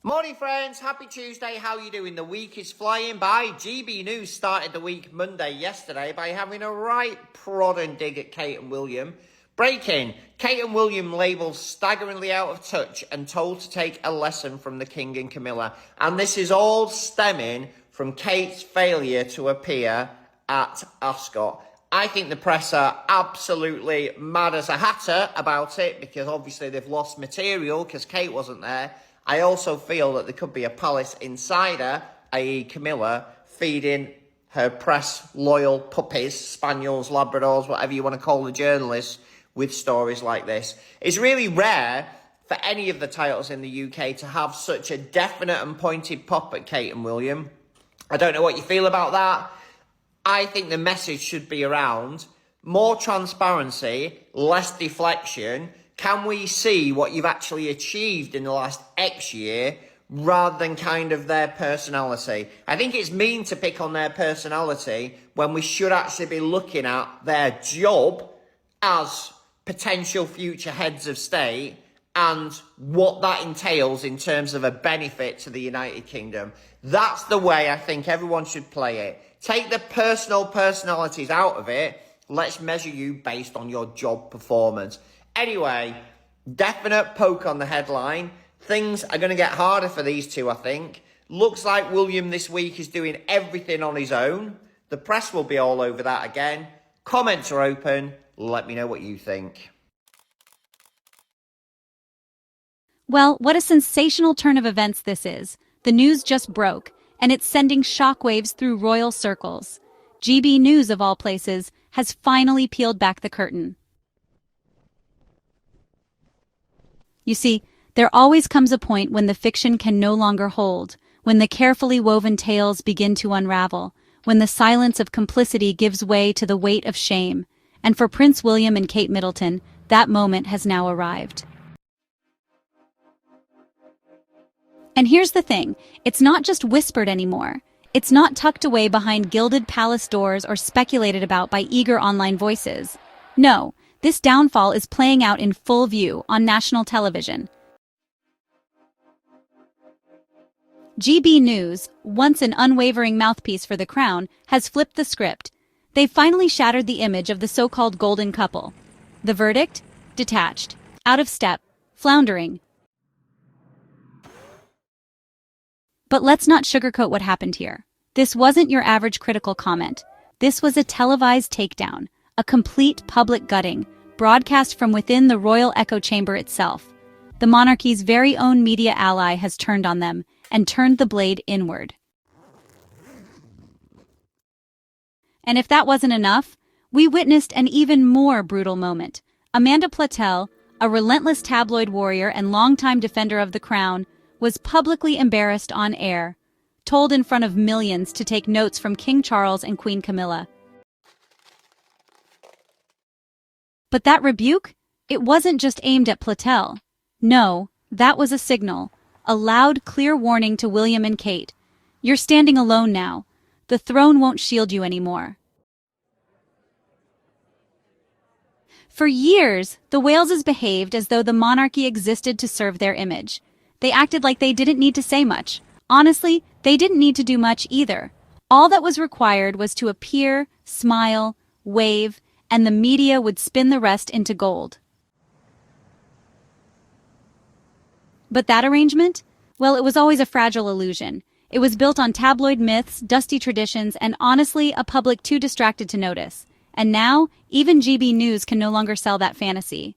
Morning friends, happy Tuesday, how you doing? The week is flying by. GB News started the week Monday yesterday by having a right prod and dig at Kate and William. Breaking, Kate and William labelled staggeringly out of touch and told to take a lesson from the King and Camilla. And this is all stemming from Kate's failure to appear at Ascot. I think the press are absolutely mad as a hatter about it because obviously they've lost material because Kate wasn't there. I also feel that there could be a palace insider, i.e. Camilla, feeding her press loyal puppies, spaniels, labradors, whatever you want to call the journalists, with stories like this. It's really rare for any of the titles in the UK to have such a definite and pointed pop at Kate and William. I don't know what you feel about that. I think the message should be around more transparency, less deflection. Can we see what you've actually achieved in the last X year rather than kind of their personality? I think it's mean to pick on their personality when we should actually be looking at their job as potential future heads of state and what that entails in terms of a benefit to the United Kingdom. That's the way I think everyone should play it. Take the personalities out of it. Let's measure you based on your job performance. Anyway, definite poke on the headline. Things are going to get harder for these two, I think. Looks like William this week is doing everything on his own. The press will be all over that again. Comments are open. Let me know what you think. Well, what a sensational turn of events this is. The news just broke, and it's sending shockwaves through royal circles. GB News, of all places, has finally peeled back the curtain. You see, there always comes a point when the fiction can no longer hold, when the carefully woven tales begin to unravel, when the silence of complicity gives way to the weight of shame. And for Prince William and Kate Middleton, that moment has now arrived. And here's the thing, it's not just whispered anymore. It's not tucked away behind gilded palace doors or speculated about by eager online voices. No. This downfall is playing out in full view on national television. GB News, once an unwavering mouthpiece for the crown, has flipped the script. They've finally shattered the image of the so-called golden couple. The verdict? Detached, out of step, floundering. But let's not sugarcoat what happened here. This wasn't your average critical comment. This was a televised takedown. A complete public gutting, broadcast from within the royal echo chamber itself. The monarchy's very own media ally has turned on them and turned the blade inward. And if that wasn't enough, we witnessed an even more brutal moment. Amanda Platell, a relentless tabloid warrior and longtime defender of the crown, was publicly embarrassed on air, told in front of millions to take notes from King Charles and Queen Camilla. But that rebuke? It wasn't just aimed at Platell. No, that was a signal. A loud, clear warning to William and Kate. You're standing alone now. The throne won't shield you anymore. For years, the Waleses behaved as though the monarchy existed to serve their image. They acted like they didn't need to say much. Honestly, they didn't need to do much either. All that was required was to appear, smile, wave, and the media would spin the rest into gold. But that arrangement? Well, it was always a fragile illusion. It was built on tabloid myths, dusty traditions, and honestly, a public too distracted to notice. And now, even GB News can no longer sell that fantasy.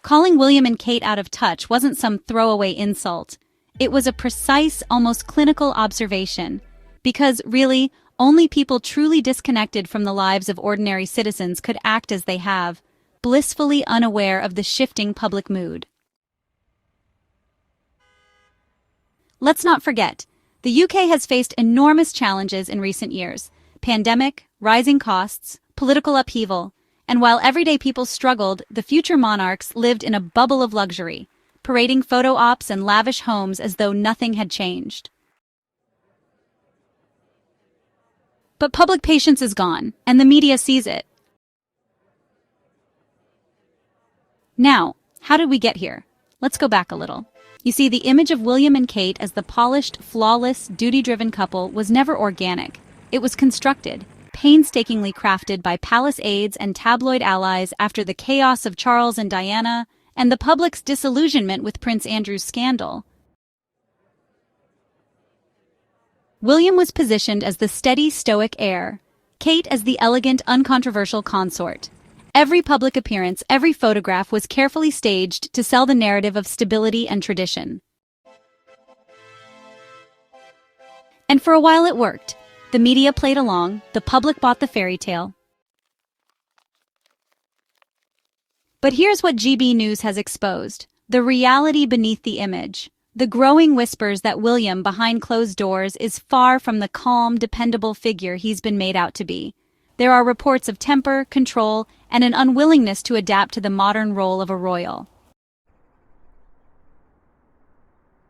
Calling William and Kate out of touch wasn't some throwaway insult. It was a precise, almost clinical observation. Because, really, only people truly disconnected from the lives of ordinary citizens could act as they have, blissfully unaware of the shifting public mood. Let's not forget, the UK has faced enormous challenges in recent years: pandemic, rising costs, political upheaval, and while everyday people struggled, the future monarchs lived in a bubble of luxury, parading photo ops and lavish homes as though nothing had changed. But public patience is gone, and the media sees it. Now, how did we get here? Let's go back a little. You see, the image of William and Kate as the polished, flawless, duty-driven couple was never organic. It was constructed, painstakingly crafted by palace aides and tabloid allies after the chaos of Charles and Diana and the public's disillusionment with Prince Andrew's scandal. William was positioned as the steady, stoic heir, Kate as the elegant, uncontroversial consort. Every public appearance, every photograph was carefully staged to sell the narrative of stability and tradition. And for a while it worked. The media played along, the public bought the fairy tale. But here's what GB News has exposed: the reality beneath the image. The growing whispers that William, behind closed doors, is far from the calm, dependable figure he's been made out to be. There are reports of temper, control, and an unwillingness to adapt to the modern role of a royal.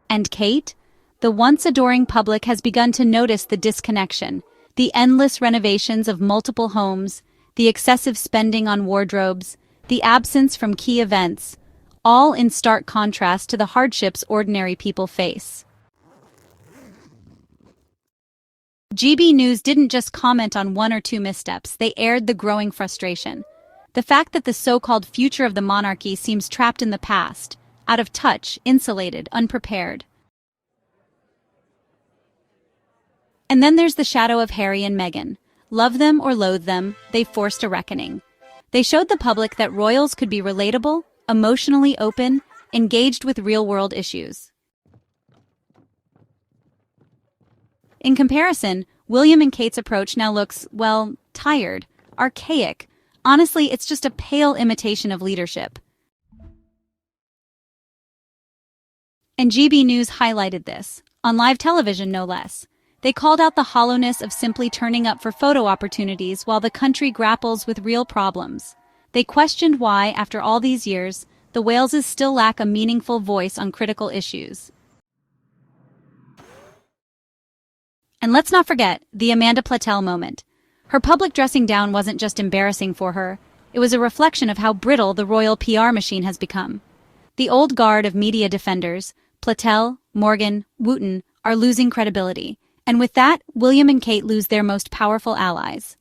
And Kate? The once adoring public has begun to notice the disconnection, the endless renovations of multiple homes, the excessive spending on wardrobes, the absence from key events, all in stark contrast to the hardships ordinary people face. GB News didn't just comment on one or two missteps, they aired the growing frustration. The fact that the so-called future of the monarchy seems trapped in the past, out of touch, insulated, unprepared. And then there's the shadow of Harry and Meghan. Love them or loathe them, they forced a reckoning. They showed the public that royals could be relatable, emotionally open, engaged with real-world issues. In comparison, William and Kate's approach now looks, well, tired, archaic. Honestly, it's just a pale imitation of leadership. And GB News highlighted this, on live television no less. They called out the hollowness of simply turning up for photo opportunities while the country grapples with real problems. They questioned why, after all these years, the Waleses still lack a meaningful voice on critical issues. And let's not forget the Amanda Platel moment. Her public dressing down wasn't just embarrassing for her, it was a reflection of how brittle the royal PR machine has become. The old guard of media defenders, Platel, Morgan, Wooten, are losing credibility, and with that, William and Kate lose their most powerful allies.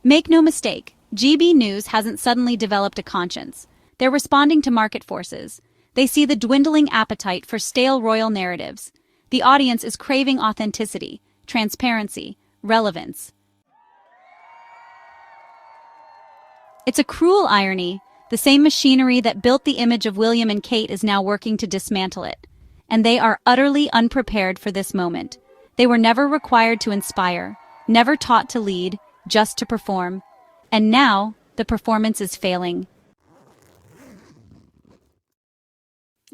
Make no mistake, GB News hasn't suddenly developed a conscience. They're responding to market forces. They see the dwindling appetite for stale royal narratives. The audience is craving authenticity, transparency, relevance. It's a cruel irony. The same machinery that built the image of William and Kate is now working to dismantle it. And they are utterly unprepared for this moment. They were never required to inspire, never taught to lead, just to perform. And now, the performance is failing.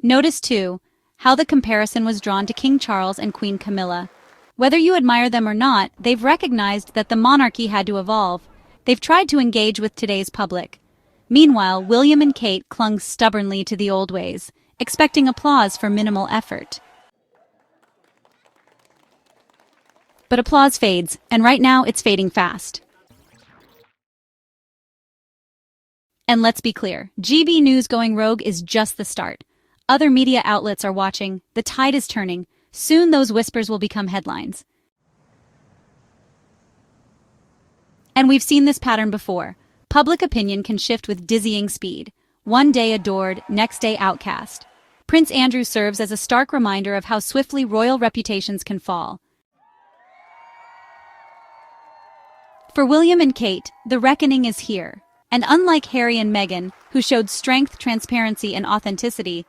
Notice, too, how the comparison was drawn to King Charles and Queen Camilla. Whether you admire them or not, they've recognized that the monarchy had to evolve. They've tried to engage with today's public. Meanwhile, William and Kate clung stubbornly to the old ways, expecting applause for minimal effort. But applause fades, and right now it's fading fast. And let's be clear, GB News going rogue is just the start. Other media outlets are watching, the tide is turning. Soon those whispers will become headlines. And we've seen this pattern before. Public opinion can shift with dizzying speed. One day adored, next day outcast. Prince Andrew serves as a stark reminder of how swiftly royal reputations can fall. For William and Kate, the reckoning is here. And unlike Harry and Meghan, who showed strength, transparency, and authenticity,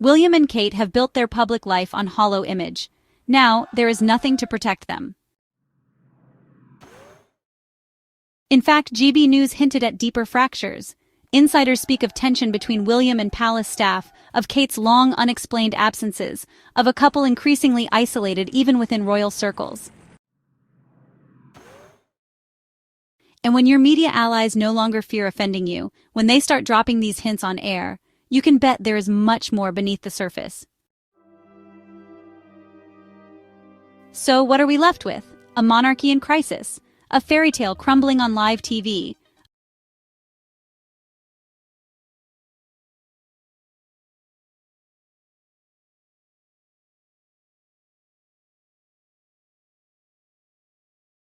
William and Kate have built their public life on hollow image. Now, there is nothing to protect them. In fact, GB News hinted at deeper fractures. Insiders speak of tension between William and palace staff, of Kate's long unexplained absences, of a couple increasingly isolated even within royal circles. And when your media allies no longer fear offending you, when they start dropping these hints on air, you can bet there is much more beneath the surface. So what are we left with? A monarchy in crisis, a fairy tale crumbling on live TV,